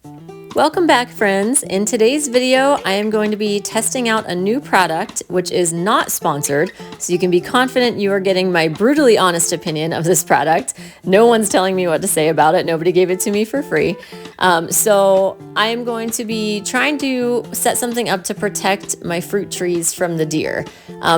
Welcome back, friends. In today's video, I am going to be testing out a new product, which is not sponsored, so you can be confident you are getting my brutally honest opinion of this product. No one's telling me what to say about it. Nobody gave it to me for free. So I am going to be trying to set something up to protect my fruit trees from the deer.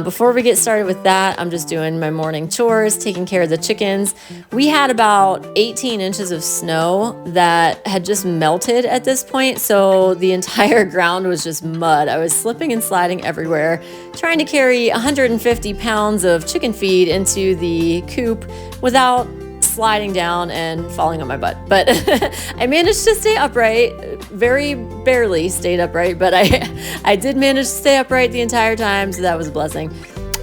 Before we get started with that, I'm just doing my morning chores, taking care of the chickens. We had about 18 inches of snow that had just melted at this point, so the entire ground was just mud. I was slipping and sliding everywhere, trying to carry 150 pounds of chicken feed into the coop without sliding down and falling on my butt. But I managed to stay upright, very barely stayed upright, but I did manage to stay upright the entire time, so that was a blessing.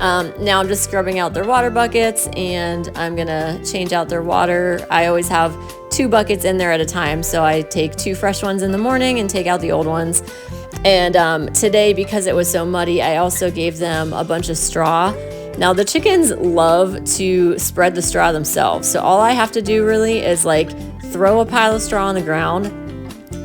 Now I'm just scrubbing out their water buckets, and I'm gonna change out their water. I always have 2 buckets in there at a time, so I take 2 fresh ones in the morning and take out the old ones. And today, because it was so muddy, I also gave them a bunch of straw. Now the chickens love to spread the straw themselves, so all I have to do really is like throw a pile of straw on the ground,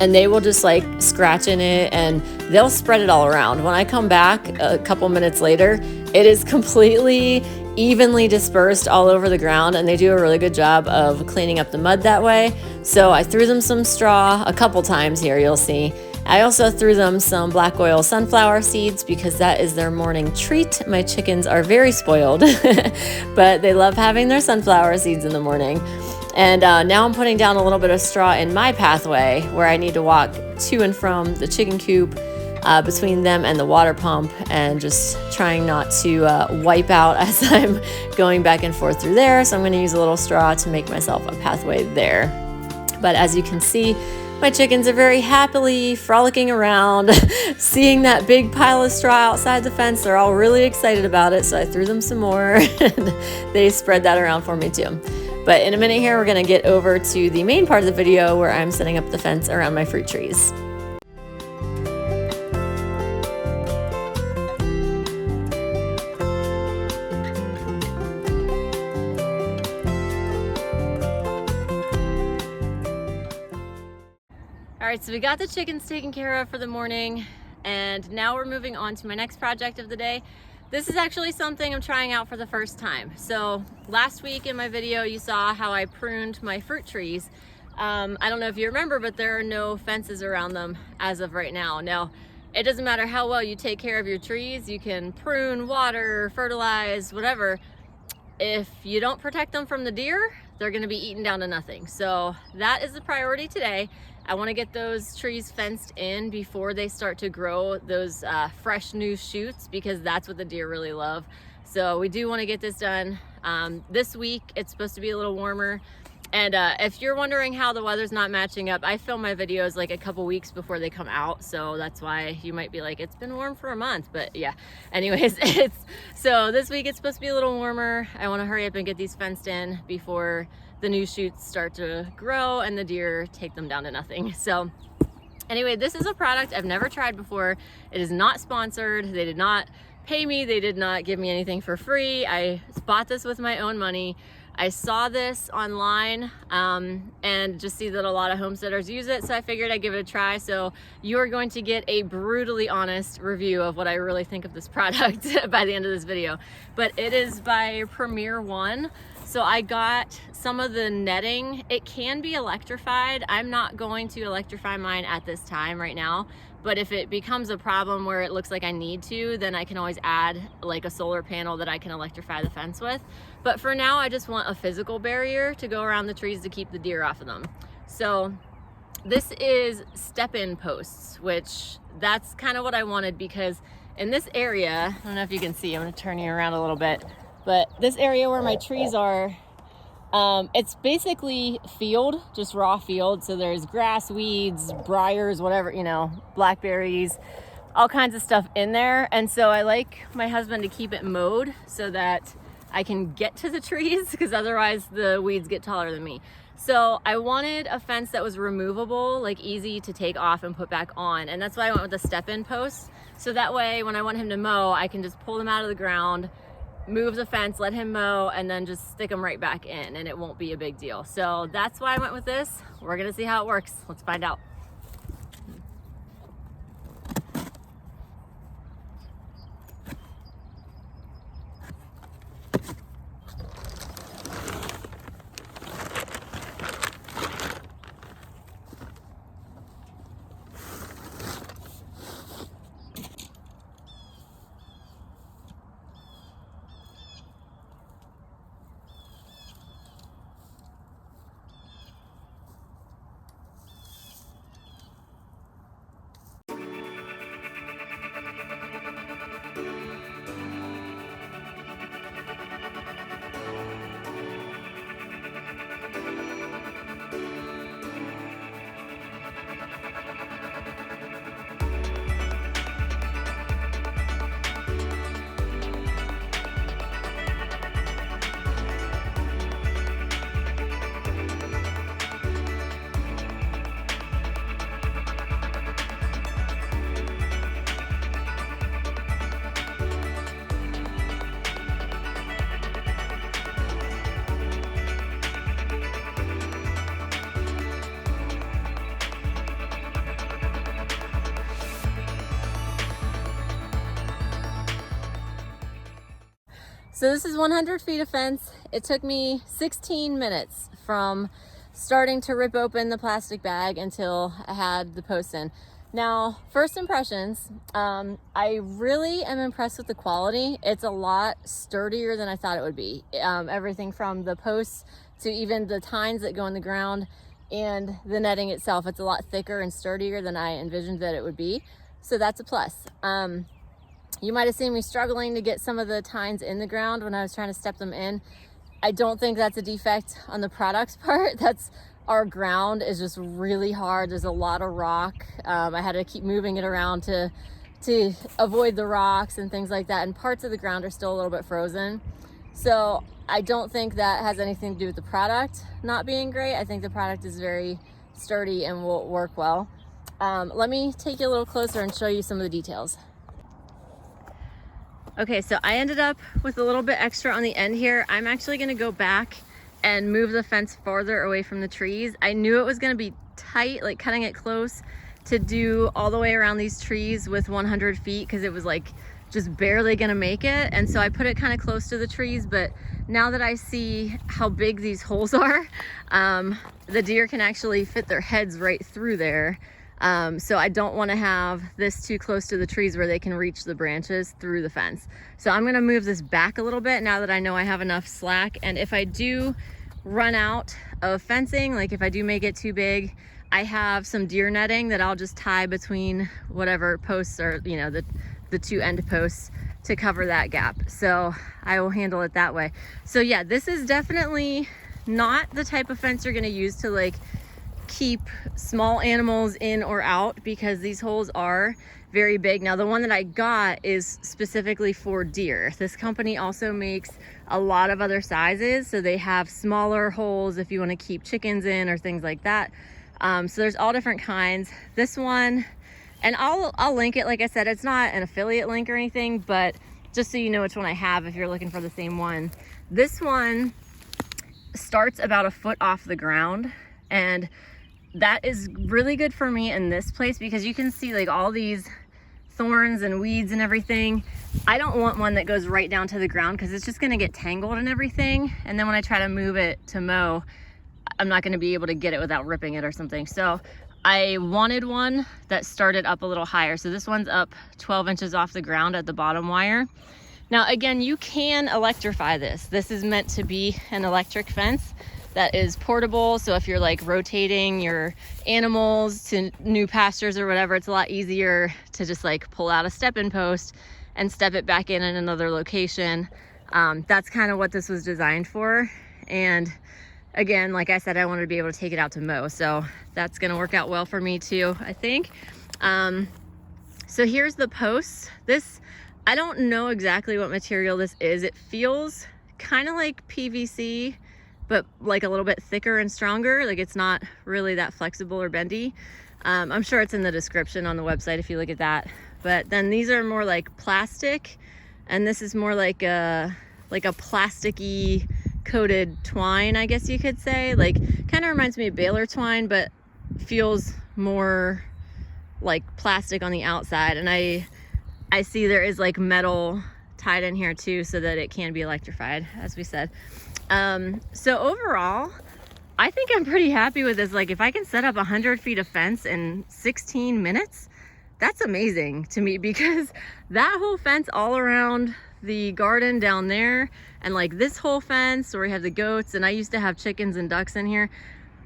and they will just like scratch in it and they'll spread it all around. When I come back a couple minutes later, it is completely evenly dispersed all over the ground, and they do a really good job of cleaning up the mud that way. So I threw them some straw a couple times here, you'll see. I also threw them some black oil sunflower seeds because that is their morning treat. My chickens are very spoiled, but they love having their sunflower seeds in the morning. And now I'm putting down a little bit of straw in my pathway where I need to walk to and from the chicken coop, between them and the water pump, and just trying not to wipe out as I'm going back and forth through there. So I'm going to use a little straw to make myself a pathway there. But as you can see, my chickens are very happily frolicking around, seeing that big pile of straw outside the fence. They're all really excited about it, so I threw them some more, and they spread that around for me too. But in a minute here, we're going to get over to the main part of the video where I'm setting up the fence around my fruit trees. All right, so we got the chickens taken care of for the morning, and now we're moving on to my next project of the day. This is actually something I'm trying out for the first time. So last week in my video, you saw how I pruned my fruit trees. I don't know if you remember, but there are no fences around them as of right now. Now, it doesn't matter how well you take care of your trees. You can prune, water, fertilize, whatever. If you don't protect them from the deer, they're gonna be eaten down to nothing. So that is the priority today. I wanna get those trees fenced in before they start to grow those fresh new shoots, because that's what the deer really love. So we do wanna get this done this week. It's supposed to be a little warmer. And if you're wondering how the weather's not matching up, I film my videos like a couple weeks before they come out, so that's why you might be like, it's been warm for a month. But yeah, anyways, so this week it's supposed to be a little warmer. I want to hurry up and get these fenced in before the new shoots start to grow and the deer take them down to nothing. So anyway, this is a product I've never tried before. It is not sponsored. They did not pay me. They did not give me anything for free. I bought this with my own money. I saw this online and just see that a lot of homesteaders use it, so I figured I'd give it a try. So you're going to get a brutally honest review of what I really think of this product by the end of this video. But it is by Premier One. So I got some of the netting. It can be electrified. I'm not going to electrify mine at this time right now, but if it becomes a problem where it looks like I need to, then I can always add like a solar panel that I can electrify the fence with. But for now, I just want a physical barrier to go around the trees to keep the deer off of them. So this is step-in posts, which that's kind of what I wanted, because in this area, I don't know if you can see, I'm gonna turn you around a little bit, but this area where my trees are, it's basically field, just raw field. So there's grass, weeds, briars, whatever, you know, blackberries, all kinds of stuff in there. And so I like my husband to keep it mowed so that I can get to the trees, because otherwise the weeds get taller than me. So I wanted a fence that was removable, like easy to take off and put back on. And that's why I went with the step-in posts. So that way, when I want him to mow, I can just pull them out of the ground, move the fence, let him mow, and then just stick them right back in, and it won't be a big deal. So that's why I went with this. We're gonna see how it works. Let's find out. So this is 100 feet of fence. It took me 16 minutes from starting to rip open the plastic bag until I had the posts in. Now, first impressions, I really am impressed with the quality. It's a lot sturdier than I thought it would be. Everything from the posts to even the tines that go in the ground and the netting itself, it's a lot thicker and sturdier than I envisioned that it would be. So that's a plus. You might have seen me struggling to get some of the tines in the ground when I was trying to step them in. I don't think that's a defect on the product's part. That's our ground is just really hard. There's a lot of rock. I had to keep moving it around to avoid the rocks and things like that. And parts of the ground are still a little bit frozen. So I don't think that has anything to do with the product not being great. I think the product is very sturdy and will work well. Let me take you a little closer and show you some of the details. Okay, so I ended up with a little bit extra on the end here. I'm actually gonna go back and move the fence farther away from the trees. I knew it was gonna be tight, like cutting it close to do all the way around these trees with 100 feet because it was like just barely gonna make it. And so I put it kind of close to the trees, but now that I see how big these holes are, the deer can actually fit their heads right through there. So I don't want to have this too close to the trees where they can reach the branches through the fence. So I'm going to move this back a little bit now that I know I have enough slack. And if I do run out of fencing, like if I do make it too big, I have some deer netting that I'll just tie between whatever posts or, you know, the two end posts to cover that gap. So I will handle it that way. So yeah, this is definitely not the type of fence you're going to use to like keep small animals in or out because these holes are very big. Now the one that I got is specifically for deer. This company also makes a lot of other sizes, so they have smaller holes if you want to keep chickens in or things like that. So there's all different kinds. This one, and I'll link it. Like I said, it's not an affiliate link or anything, but just so you know which one I have if you're looking for the same one. This one starts about a foot off the ground, and that is really good for me in this place because you can see like all these thorns and weeds and everything. I don't want one that goes right down to the ground because it's just going to get tangled and everything. And then when I try to move it to mow, I'm not going to be able to get it without ripping it or something. So I wanted one that started up a little higher. So this one's up 12 inches off the ground at the bottom wire. Now, again, you can electrify this. This is meant to be an electric fence that is portable. So if you're like rotating your animals to new pastures or whatever, it's a lot easier to just like pull out a step-in post and step it back in another location. That's kind of what this was designed for. And again, like I said, I wanted to be able to take it out to mow. So that's gonna work out well for me too, I think. So here's the post. This, I don't know exactly what material this is. It feels kind of like PVC, but like a little bit thicker and stronger. Like it's not really that flexible or bendy. I'm sure it's in the description on the website if you look at that. But then these are more like plastic, and this is more like a plasticky coated twine, I guess you could say. Like kind of reminds me of baler twine, but feels more like plastic on the outside. And I see there is like metal tied in here too so that it can be electrified, as we said. So overall, I think I'm pretty happy with this. Like if I can set up 100 feet of fence in 16 minutes, that's amazing to me because that whole fence all around the garden down there and like this whole fence where we have the goats, and I used to have chickens and ducks in here.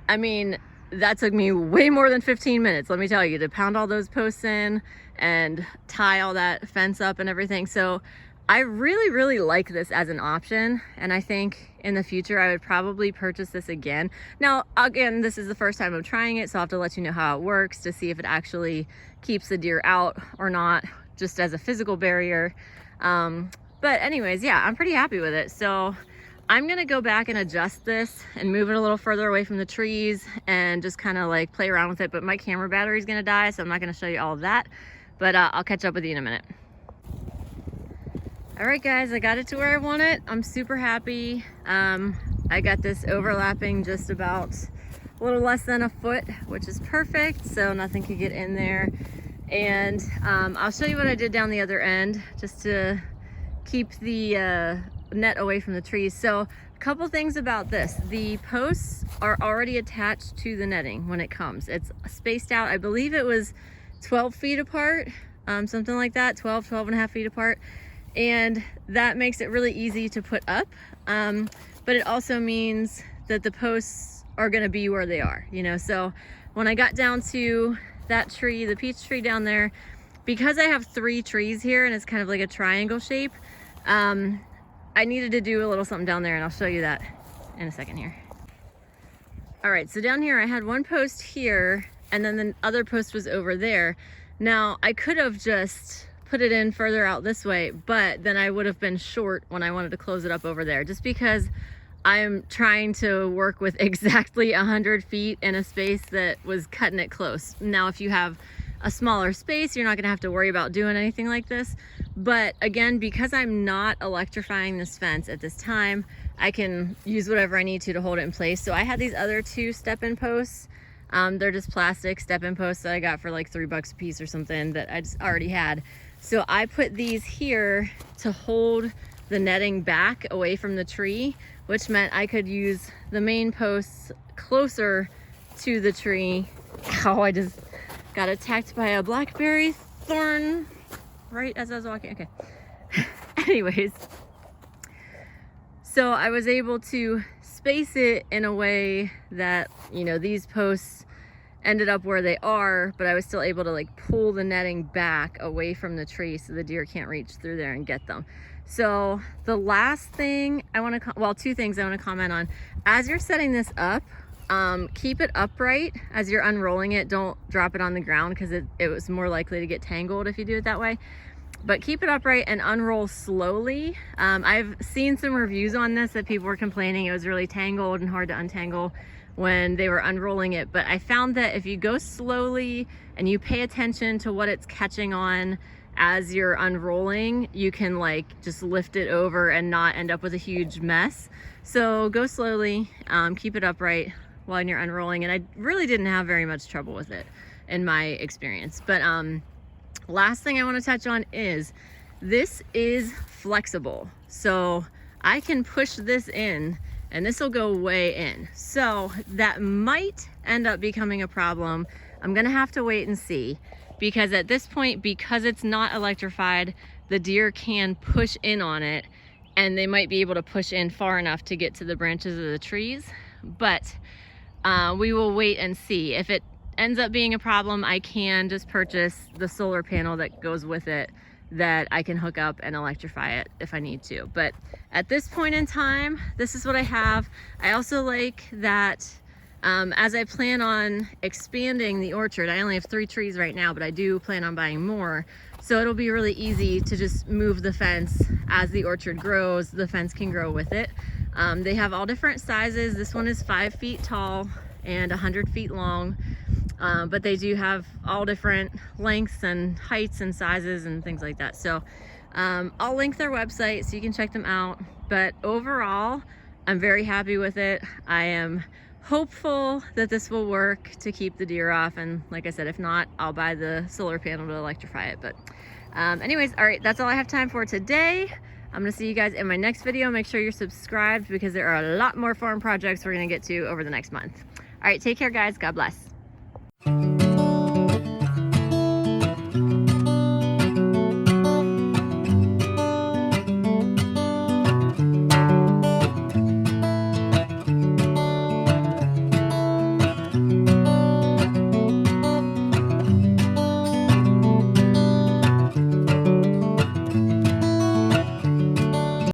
I mean, that took me way more than 15 minutes, let me tell you, to pound all those posts in and tie all that fence up and everything. So I really, really like this as an option, and I think in the future I would probably purchase this again. Now, again, this is the first time I'm trying it, so I'll have to let you know how it works to see if it actually keeps the deer out or not, just as a physical barrier. But anyways, yeah, I'm pretty happy with it. So I'm gonna go back and adjust this and move it a little further away from the trees and just kind of like play around with it. But my camera battery is gonna die, so I'm not gonna show you all of that. But I'll catch up with you in a minute. All right, guys, I got it to where I want it. I'm super happy. I got this overlapping just about a little less than a foot, which is perfect. So nothing could get in there. And I'll show you what I did down the other end just to keep the net away from the trees. So a couple things about this. The posts are already attached to the netting when it comes. It's spaced out. I believe it was 12 feet apart, something like that, 12 and a half feet apart. And that makes it really easy to put up. But it also means that the posts are gonna be where they are, you know? So when I got down to that tree, the peach tree down there, because I have 3 trees here and it's kind of like a triangle shape, I needed to do a little something down there, and I'll show you that in a second here. All right, so down here I had one post here, and then the other post was over there. Now I could have just put it in further out this way, but then I would have been short when I wanted to close it up over there, just because I'm trying to work with exactly 100 feet in a space that was cutting it close. Now, if you have a smaller space, you're not gonna have to worry about doing anything like this. But again, because I'm not electrifying this fence at this time, I can use whatever I need to hold it in place. So I had these other 2 step-in posts. They're just plastic step-in posts that I got for like $3 a piece or something that I just already had. So I put these here to hold the netting back away from the tree, which meant I could use the main posts closer to the tree. Ow, I just got attacked by a blackberry thorn right as I was walking. Okay. Anyways, so I was able to space it in a way that, you know, these posts ended up where they are, but I was still able to like pull the netting back away from the tree so the deer can't reach through there and get them. So the last thing I want to, well, 2 things I want to comment on. As you're setting this up, keep it upright as you're unrolling it. Don't drop it on the ground, because it was more likely to get tangled if you do it that way. But keep it upright and unroll slowly. I've seen some reviews on this that people were complaining it was really tangled and hard to untangle when they were unrolling it. But I found that if you go slowly and you pay attention to what it's catching on as you're unrolling, you can like just lift it over and not end up with a huge mess. So go slowly, keep it upright while you're unrolling. And I really didn't have very much trouble with it in my experience. But last thing I want to touch on is this is flexible. So I can push this in and this will go way in. So that might end up becoming a problem. I'm gonna have to wait and see, because at this point, because it's not electrified, the deer can push in on it and they might be able to push in far enough to get to the branches of the trees. But we will wait and see. If it ends up being a problem, I can just purchase the solar panel that goes with it that I can hook up and electrify it if I need to. But at this point in time, this is what I have. I also like that as I plan on expanding the orchard, I only have 3 trees right now, but I do plan on buying more. So it'll be really easy to just move the fence as the orchard grows. The fence can grow with it. They have all different sizes. This one is 5 feet tall and 100 feet long. But they do have all different lengths and heights and sizes and things like that. So I'll link their website so you can check them out. But overall, I'm very happy with it. I am hopeful that this will work to keep the deer off. And like I said, if not, I'll buy the solar panel to electrify it. But anyways, all right, that's all I have time for today. I'm gonna see you guys in my next video. Make sure you're subscribed, because there are a lot more farm projects we're gonna get to over the next month. All right, take care guys, God bless.